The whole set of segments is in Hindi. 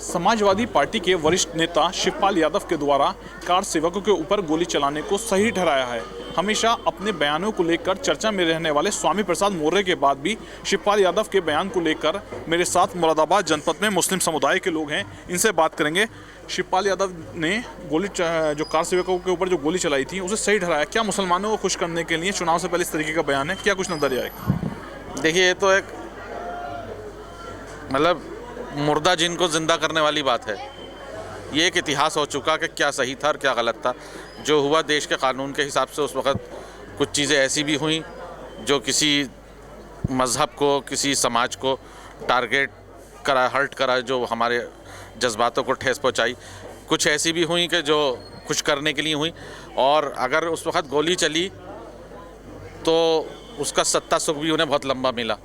समाजवादी पार्टी के वरिष्ठ नेता शिवपाल यादव के द्वारा कार सेवकों के ऊपर गोली चलाने को सही ठहराया है। हमेशा अपने बयानों को लेकर चर्चा में रहने वाले स्वामी प्रसाद मौर्य के बाद भी शिवपाल यादव के बयान को लेकर मेरे साथ मुरादाबाद जनपद में मुस्लिम समुदाय के लोग हैं, इनसे बात करेंगे। शिवपाल यादव ने जो कार सेवकों के ऊपर जो गोली चलाई थी उसे सही ठहराया। क्या मुसलमानों को खुश करने के लिए चुनाव से पहले इस तरीके का बयान है? क्या कुछ नजरिया है? देखिए, ये तो एक मतलब मुर्दा जिन को जिंदा करने वाली बात है। ये एक इतिहास हो चुका कि क्या सही था और क्या गलत था। जो हुआ देश के कानून के हिसाब से उस वक़्त कुछ चीज़ें ऐसी भी हुई जो किसी मज़हब को, किसी समाज को टारगेट करा, हर्ट करा, जो हमारे जज्बातों को ठेस पहुंचाई। कुछ ऐसी भी हुई कि जो खुश करने के लिए हुई। और अगर उस वक़्त गोली चली तो उसका सत्ता सुख भी उन्हें बहुत लंबा मिला।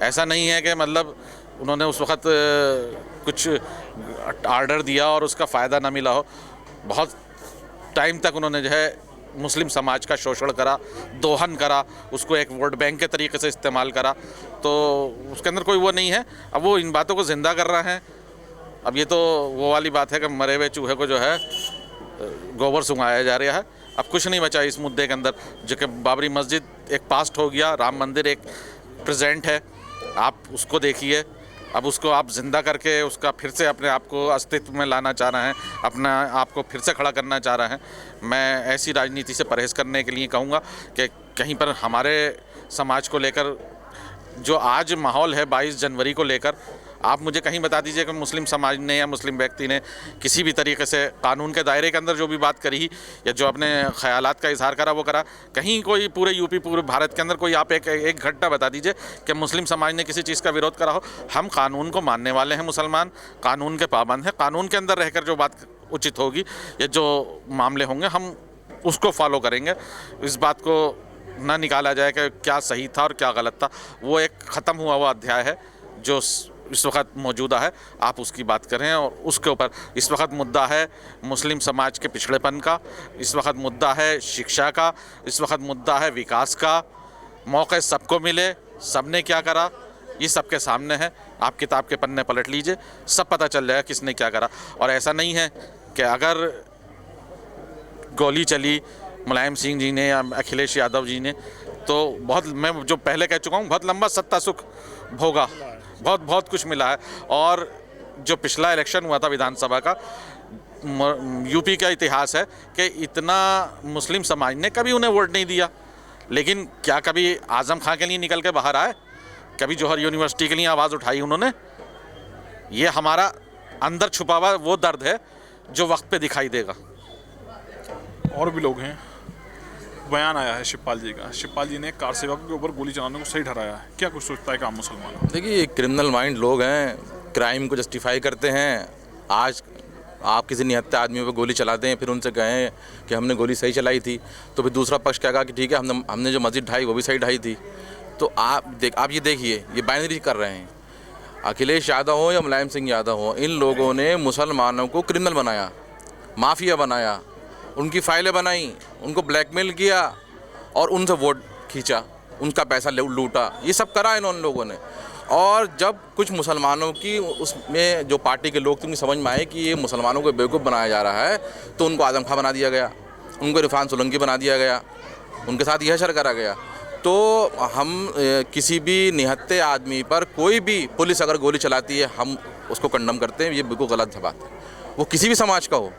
ऐसा नहीं है कि मतलब उन्होंने उस वक़्त कुछ आर्डर दिया और उसका फ़ायदा ना मिला हो। बहुत टाइम तक उन्होंने जो है मुस्लिम समाज का शोषण करा, दोहन करा, उसको एक वोट बैंक के तरीके से इस्तेमाल करा। तो उसके अंदर कोई वो नहीं है। अब वो इन बातों को ज़िंदा कर रहे हैं। अब ये तो वो वाली बात है कि मरे हुए चूहे को जो है गोबर सुंघाया जा रहा है। अब कुछ नहीं बचा इस मुद्दे के अंदर। जो कि बाबरी मस्जिद एक पास्ट हो गया, राम मंदिर एक प्रेजेंट है। आप उसको देखिए, अब उसको आप ज़िंदा करके उसका फिर से अपने आप को अस्तित्व में लाना चाह रहे हैं, अपना आप को फिर से खड़ा करना चाह रहे हैं। मैं ऐसी राजनीति से परहेज़ करने के लिए कहूँगा कि कहीं पर हमारे समाज को लेकर जो आज माहौल है 22 जनवरी को लेकर, आप मुझे कहीं बता दीजिए कि मुस्लिम समाज ने या मुस्लिम व्यक्ति ने किसी भी तरीके से कानून के दायरे के अंदर जो भी बात करी या जो अपने ख्यालात का इजहार करा वो करा। कहीं कोई पूरे यूपी, पूरे भारत के अंदर कोई आप एक घटना बता दीजिए कि मुस्लिम समाज ने किसी चीज़ का विरोध करा हो। हम कानून को मानने वाले हैं, मुसलमान कानून के पाबंद हैं। कानून के अंदर रहकर जो बात उचित होगी या जो मामले होंगे हम उसको फॉलो करेंगे। इस बात को ना निकाला जाए कि क्या सही था और क्या गलत था। वो एक ख़त्म हुआ हुआ अध्याय है जो इस वक्त मौजूदा है, आप उसकी बात करें। और उसके ऊपर इस वक्त मुद्दा है मुस्लिम समाज के पिछड़ेपन का, इस वक्त मुद्दा है शिक्षा का, इस वक्त मुद्दा है विकास का। मौके सबको मिले, सबने क्या करा ये सबके सामने है। आप किताब के पन्ने पलट लीजिए, सब पता चल जाएगा किसने क्या करा। और ऐसा नहीं है कि अगर गोली चली मुलायम सिंह जी ने या अखिलेश यादव जी ने, तो बहुत, मैं जो पहले कह चुका हूँ, बहुत लंबा सत्ता सुख भोगा, बहुत कुछ मिला है। और जो पिछला इलेक्शन हुआ था विधानसभा का, यूपी का इतिहास है कि इतना मुस्लिम समाज ने कभी उन्हें वोट नहीं दिया। लेकिन क्या कभी आजम खां के लिए निकल के बाहर आए? कभी जौहर यूनिवर्सिटी के लिए आवाज़ उठाई उन्होंने? ये हमारा अंदर छुपा हुआ वो दर्द है जो वक्त पे दिखाई देगा। और भी लोग हैं। बयान आया है शिवपाल जी का। शिवपाल जी ने कार सेवकों के ऊपर गोली चलाने को सही ठहराया है। क्या कुछ सोचता है कि आम मुसलमान? देखिए, क्रिमिनल माइंड लोग हैं, क्राइम को जस्टिफाई करते हैं। आज आप किसी निहत्थे आदमियों पर गोली चलाते हैं, फिर उनसे कहें कि हमने गोली सही चलाई थी, तो फिर दूसरा पक्ष क्या कहा कि ठीक है, हमने जो मस्जिद ढाई वो भी सही ढाई थी। तो आप ये देखिए, ये बाइनरी कर रहे हैं। अखिलेश यादव हो या मुलायम सिंह यादव हो, इन लोगों ने मुसलमानों को क्रिमिनल बनाया, माफिया बनाया, उनकी फाइलें बनाई, उनको ब्लैकमेल किया और उनसे वोट खींचा, उनका पैसा लूटा। ये सब करा इन लोगों ने। और जब कुछ मुसलमानों की उसमें जो पार्टी के लोग थे उनकी समझ में आए कि ये मुसलमानों को बेवकूफ़ बनाया जा रहा है, तो उनको आजम खां बना दिया गया, उनको इरफान सोलंकी बना दिया गया, उनके साथ यह शर करा गया। तो हम किसी भी निहत्थे आदमी पर कोई भी पुलिस अगर गोली चलाती है, हम उसको कंडम करते हैं। ये बिल्कुल गलत बात है, वो किसी भी समाज का हो।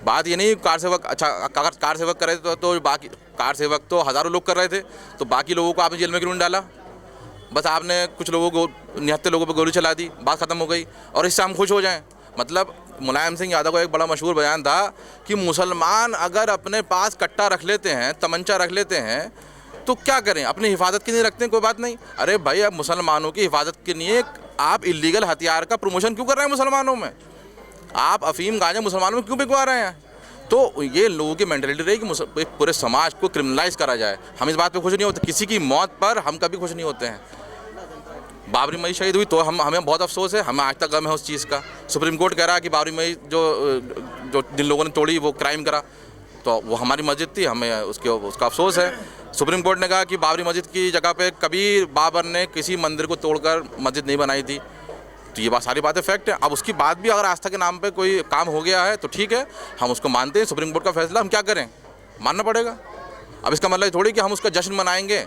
बात ये नहीं कार सेवक, अच्छा अगर कार सेवक कर रहे थे तो बाकी कार सेवक तो हज़ारों लोग कर रहे थे, तो बाकी लोगों को आपने जेल में क्यों नहीं डाला? बस आपने कुछ लोगों को, निहत्थे लोगों पर गोली चला दी, बात ख़त्म हो गई और इससे हम खुश हो जाएं। मतलब मुलायम सिंह यादव का एक बड़ा मशहूर बयान था कि मुसलमान अगर अपने पास कट्टा रख लेते हैं, तमंचा रख लेते हैं, तो क्या करें? अपनी हिफाजत के लिए रखते हैं, कोई बात नहीं। अरे भाई, अब मुसलमानों की हिफाजत के लिए आप इलीगल हथियार का प्रमोशन क्यों कर रहे हैं मुसलमानों में? आप अफीम गांजा मुसलमानों में क्यों बिकवा रहे हैं? तो ये लोगों की मेंटालिटी रही कि पूरे समाज को क्रिमिनलाइज करा जाए। हम इस बात पे खुश नहीं होते, किसी की मौत पर हम कभी खुश नहीं होते हैं। बाबरी मस्जिद शहीद हुई तो हमें बहुत अफसोस है, हमें आज तक गम है उस चीज़ का। सुप्रीम कोर्ट कह रहा है कि बाबरी मस्जिद जो जिन लोगों ने तोड़ी वो क्राइम करा, तो वो हमारी मस्जिद थी, हमें उसका अफसोस है। सुप्रीम कोर्ट ने कहा कि बाबरी मस्जिद की जगह पे कभी बाबर ने किसी मंदिर को तोड़कर मस्जिद नहीं बनाई थी, तो ये बात सारी बातें फैक्ट है। अब उसके बाद भी अगर आस्था के नाम पे कोई काम हो गया है तो ठीक है, हम उसको मानते हैं। सुप्रीम कोर्ट का फैसला, हम क्या करें, मानना पड़ेगा। अब इसका मतलब थोड़ी कि हम उसका जश्न मनाएंगे।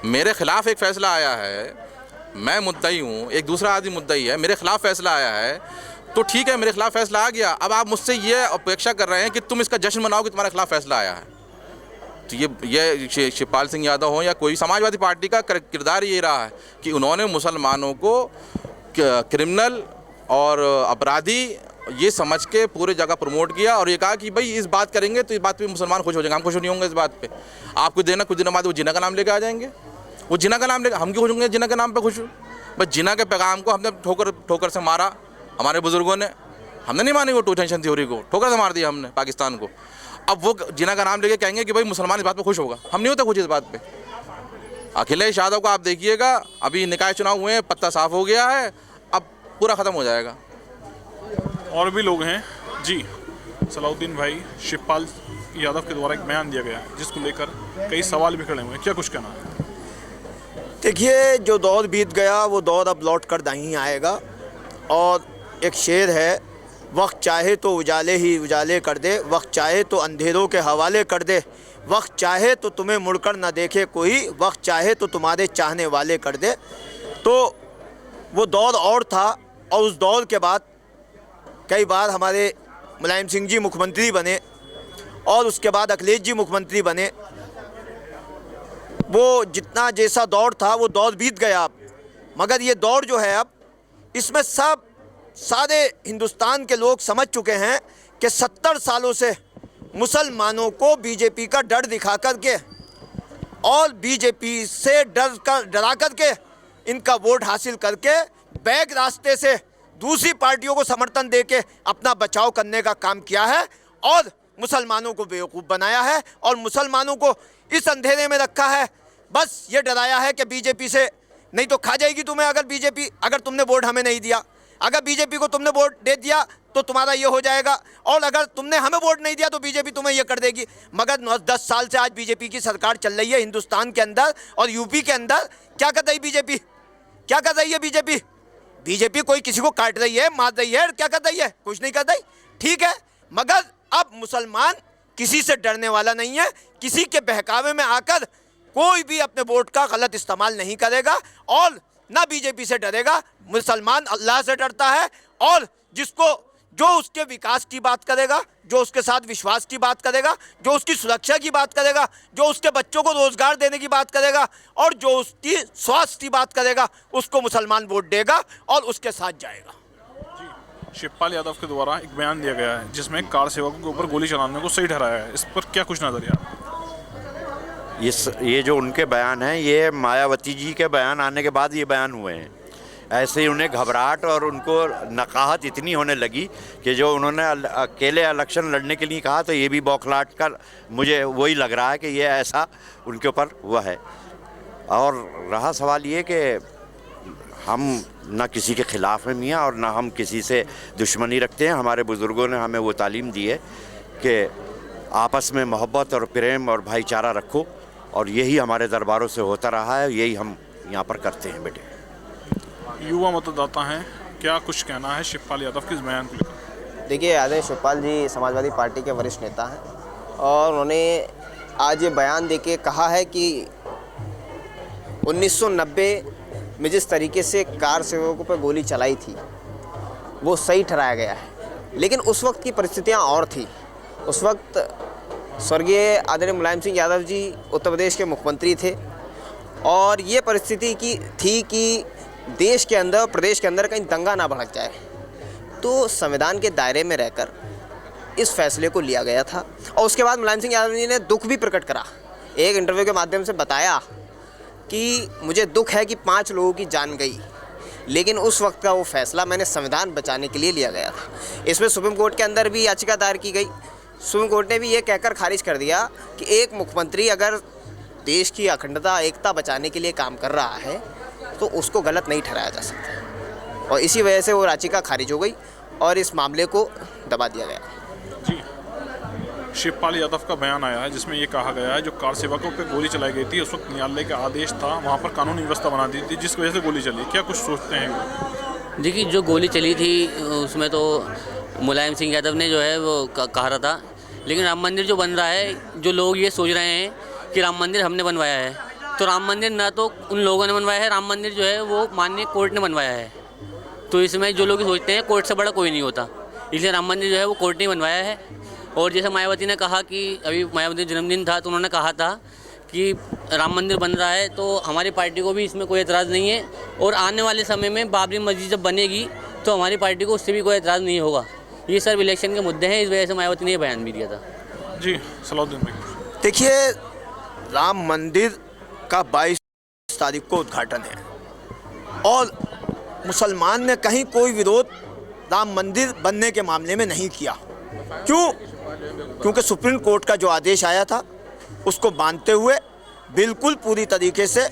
मेरे खिलाफ एक फ़ैसला आया है, मैं मुद्दई हूँ, एक दूसरा आदमी मुद्दई है, मेरे खिलाफ फैसला आया है तो ठीक है, मेरे खिलाफ फैसला आ गया। अब आप मुझसे ये अपेक्षा कर रहे हैं कि तुम इसका जश्न मनाओ कि तुम्हारे खिलाफ फैसला आया है। तो ये शिवपाल सिंह यादव हो या कोई समाजवादी पार्टी का किरदार ये रहा है कि उन्होंने मुसलमानों को क्रिमिनल और अपराधी ये समझ के पूरे जगह प्रमोट किया और ये कहा कि भाई इस बात करेंगे तो इस बात पे मुसलमान खुश हो जाएंगे। हम खुश नहीं होंगे इस बात पे। आपको देना कुछ दिनों बाद वो जिना का नाम लेके आ जाएंगे, वो जिना का नाम लेकर हम क्यों खुश होंगे, जिना के नाम पे खुश हो। बस जिना के पैगाम को हमने ठोकर से मारा हमारे बुजुर्गों ने, हमने नहीं मानी वो टू टेंशन थ्योरी को, ठोकर से मार दिया हमने पाकिस्तान को। अब वो जिना का नाम लेके कहेंगे कि भाई मुसलमान इस बात पे खुश होगा, हम नहीं होते खुश इस बात पे। अखिलेश यादव को आप देखिएगा, अभी निकाय चुनाव हुए हैं, पत्ता साफ हो गया है, अब पूरा ख़त्म हो जाएगा। और भी लोग हैं जी। सलाउद्दीन भाई, शिवपाल यादव के द्वारा एक बयान दिया गया है जिसको लेकर कई सवाल भी खड़े हुए हैं, क्या कुछ कहना है? देखिए, जो दौर बीत गया वो दौर अब लौट कर नहीं आएगा। और एक शेर है, वक्त चाहे तो उजाले ही उजाले कर दे, वक्त चाहे तो अंधेरों के हवाले कर दे, वक्त चाहे तो तुम्हें मुड़कर न देखे कोई, वक्त चाहे तो तुम्हारे चाहने वाले कर दे। तो वो दौर और था, और उस दौर के बाद कई बार हमारे मुलायम सिंह जी मुख्यमंत्री बने और उसके बाद अखिलेश जी मुख्यमंत्री बने। वो जितना जैसा दौर था वो दौर बीत गया अब, मगर ये दौर जो है अब, इसमें सारे हिंदुस्तान के लोग समझ चुके हैं कि 70 सालों से मुसलमानों को बीजेपी का डर दिखा कर के और बीजेपी से डरा कर के इनका वोट हासिल करके बैक रास्ते से दूसरी पार्टियों को समर्थन दे के अपना बचाव करने का काम किया है और मुसलमानों को बेवकूफ़ बनाया है और मुसलमानों को इस अंधेरे में रखा है। बस ये डराया है कि बीजेपी से नहीं तो खा जाएगी तुम्हें, अगर तुमने वोट हमें नहीं दिया, अगर बीजेपी को तुमने वोट दे दिया तो तुम्हारा ये हो जाएगा, और अगर तुमने हमें वोट नहीं दिया तो बीजेपी तुम्हें ये कर देगी। मगर 10 साल से आज बीजेपी की सरकार चल रही है हिंदुस्तान के अंदर और यूपी के अंदर। क्या कर रही बीजेपी, क्या कर रही है बीजेपी? बीजेपी कोई किसी को काट रही है, मार रही है, क्या कर रही है? कुछ नहीं कर रही, ठीक है। मगर अब मुसलमान किसी से डरने वाला नहीं है, किसी के बहकावे में आकर कोई भी अपने वोट का गलत इस्तेमाल नहीं करेगा और ना बीजेपी से डरेगा। मुसलमान अल्लाह से डरता है और जो उसके विकास की बात करेगा, जो उसके साथ विश्वास की बात करेगा, जो उसकी सुरक्षा की बात करेगा, जो उसके बच्चों को रोजगार देने की बात करेगा और जो उसकी स्वास्थ्य की बात करेगा, उसको मुसलमान वोट देगा और उसके साथ जाएगा। शिवपाल यादव के द्वारा एक बयान दिया गया है जिसमें कार सेवकों के ऊपर गोली चलाने को सही ठहराया है, इस पर क्या कुछ नजरिया? ये जो उनके बयान हैं, ये मायावती जी के बयान आने के बाद ये बयान हुए हैं। ऐसे ही उन्हें घबराहट और उनको नकाहत इतनी होने लगी कि जो उन्होंने अकेले इलेक्शन लड़ने के लिए कहा तो ये भी बौखलाहट कर, मुझे वही लग रहा है कि ये ऐसा उनके ऊपर हुआ है। और रहा सवाल ये कि हम ना किसी के ख़िलाफ़ हैं मियाँ और ना हम किसी से दुश्मनी रखते हैं। हमारे बुज़ुर्गों ने हमें वो तालीम दी है कि आपस में मोहब्बत और प्रेम और भाईचारा रखो, और यही हमारे दरबारों से होता रहा है, यही हम यहाँ पर करते हैं। बेटे, युवा मतदाता हैं, क्या कुछ कहना है शिवपाल यादव के इस बयान को लेकर? देखिए, आदरणीय शिवपाल जी समाजवादी पार्टी के वरिष्ठ नेता हैं और उन्होंने आज ये बयान देके कहा है कि 1990 में जिस तरीके से कार सेवकों पर गोली चलाई थी वो सही ठहराया गया है, लेकिन उस वक्त की परिस्थितियां और थी। उस वक्त स्वर्गीय आदरणीय मुलायम सिंह यादव जी उत्तर प्रदेश के मुख्यमंत्री थे और ये परिस्थिति थी कि देश के अंदर, प्रदेश के अंदर कहीं दंगा ना भड़क जाए, तो संविधान के दायरे में रहकर इस फैसले को लिया गया था। और उसके बाद मुलायम सिंह यादव जी ने दुख भी प्रकट करा, एक इंटरव्यू के माध्यम से बताया कि मुझे दुख है कि 5 लोगों की जान गई, लेकिन उस वक्त का वो फैसला मैंने संविधान बचाने के लिए लिया गया था। इसमें सुप्रीम कोर्ट के अंदर भी याचिका दायर की गई। सुप्रीम कोर्ट ने भी ये कहकर खारिज कर दिया कि एक मुख्यमंत्री अगर देश की अखंडता, एकता बचाने के लिए काम कर रहा है तो उसको गलत नहीं ठहराया जा सकता, और इसी वजह से वो याचिका खारिज हो गई और इस मामले को दबा दिया गया। जी, शिवपाल यादव का बयान आया है जिसमें ये कहा गया है जो कार सेवकों पे गोली चलाई गई थी उस वक्त न्यायालय का आदेश था, वहाँ पर कानूनी व्यवस्था बना दी थी जिस वजह से गोली चली। क्या कुछ सोचते हैं? देखिए जो गोली चली थी उसमें तो मुलायम सिंह यादव ने जो है वो कहा रहा था, लेकिन राम मंदिर जो बन रहा है, जो लोग ये सोच रहे हैं कि राम मंदिर हमने बनवाया है, तो राम मंदिर ना तो उन लोगों ने बनवाया है, राम मंदिर जो है वो माननीय कोर्ट ने बनवाया है। तो इसमें जो लोग सोचते हैं कोर्ट से बड़ा कोई नहीं होता, इसलिए राम मंदिर जो है वो कोर्ट ने बनवाया है। और जैसे मायावती ने कहा कि अभी मायावती जन्मदिन था तो उन्होंने कहा था कि राम मंदिर बन रहा है, तो हमारी पार्टी को भी इसमें कोई एतराज़ नहीं है, और आने वाले समय में बाबरी मस्जिद जब बनेगी तो हमारी पार्टी को उससे भी कोई एतराज़ नहीं होगा। ये सब इलेक्शन के मुद्दे हैं, इस वजह से मायावती ने ये बयान भी दिया था। जी सलाउद्दीन भाई। देखिए, राम मंदिर का 22 तारीख को उद्घाटन है और मुसलमान ने कहीं कोई विरोध राम मंदिर बनने के मामले में नहीं किया। क्यों? क्योंकि सुप्रीम कोर्ट का जो आदेश आया था उसको मानते हुए बिल्कुल पूरी तरीके से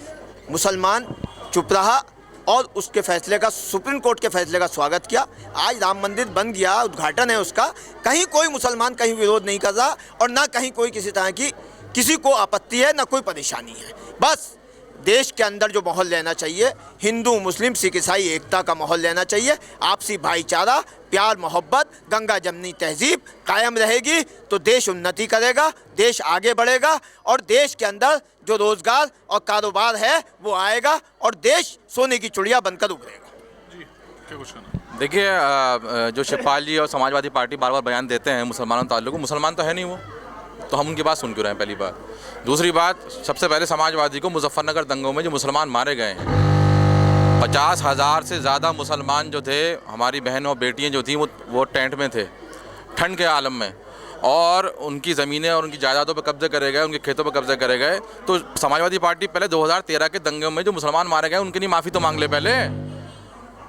मुसलमान चुप रहा और उसके फैसले का, सुप्रीम कोर्ट के फैसले का स्वागत किया। आज राम मंदिर बन गया, उद्घाटन है उसका, कहीं कोई मुसलमान कहीं विरोध नहीं कर रहा और ना कहीं कोई किसी तरह की किसी को आपत्ति है, ना कोई परेशानी है। बस देश के अंदर जो माहौल लेना चाहिए, हिंदू मुस्लिम सिख ईसाई एकता का माहौल लेना चाहिए, आपसी भाईचारा, प्यार मोहब्बत, गंगा जमनी तहजीब कायम रहेगी तो देश उन्नति करेगा, देश आगे बढ़ेगा और देश के अंदर जो रोज़गार और कारोबार है वो आएगा और देश सोने की चिड़िया बनकर उभरेगा। जी क्या कुछ कहना? देखिए, जो शिवपाल जी और समाजवादी पार्टी बार बार बयान देते हैं मुसलमानों ताल्लुक, मुसलमान तो है नहीं वो, तो हम उनकी बात सुन क्यों रहे हैं? पहली बात। दूसरी बात, सबसे पहले समाजवादी को मुजफ्फरनगर दंगों में जो मुसलमान मारे गए हैं, 50,000 से ज़्यादा मुसलमान जो थे, हमारी बहन और बेटियां जो थी वो टेंट में थे, ठंड के आलम में, और उनकी ज़मीनें और उनकी जायदादों पर कब्जे करे गए, उनके खेतों पर कब्जे करे गए। तो समाजवादी पार्टी पहले 2013 के दंगों में जो मुसलमान मारे गए उनके लिए माफ़ी तो मांग ले पहले,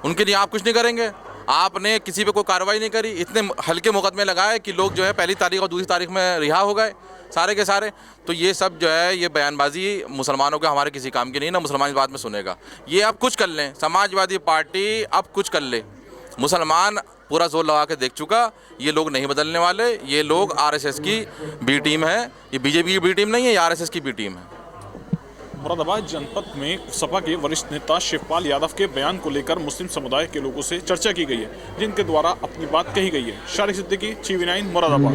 उनके लिए आप कुछ नहीं करेंगे? आपने किसी पे कोई कार्रवाई नहीं करी, इतने हल्के मुकदमे लगाए कि लोग जो है पहली तारीख और दूसरी तारीख में रिहा हो गए सारे के सारे। तो ये सब जो है ये बयानबाजी मुसलमानों के हमारे किसी काम की नहीं, ना मुसलमान इस बात में सुनेगा। ये आप कुछ कर लें, समाजवादी पार्टी अब कुछ कर ले, मुसलमान पूरा जोर लगा के देख चुका, ये लोग नहीं बदलने वाले। ये लोग आरएसएस की बी टीम है, ये बीजेपी की बी टीम नहीं है, ये आरएसएस की बी टीम है। मुरादाबाद जनपद में सपा के वरिष्ठ नेता शिवपाल यादव के बयान को लेकर मुस्लिम समुदाय के लोगों से चर्चा की गई है, जिनके द्वारा अपनी बात कही गई है। शारिक सिद्दीकी, TV9 मुरादाबाद।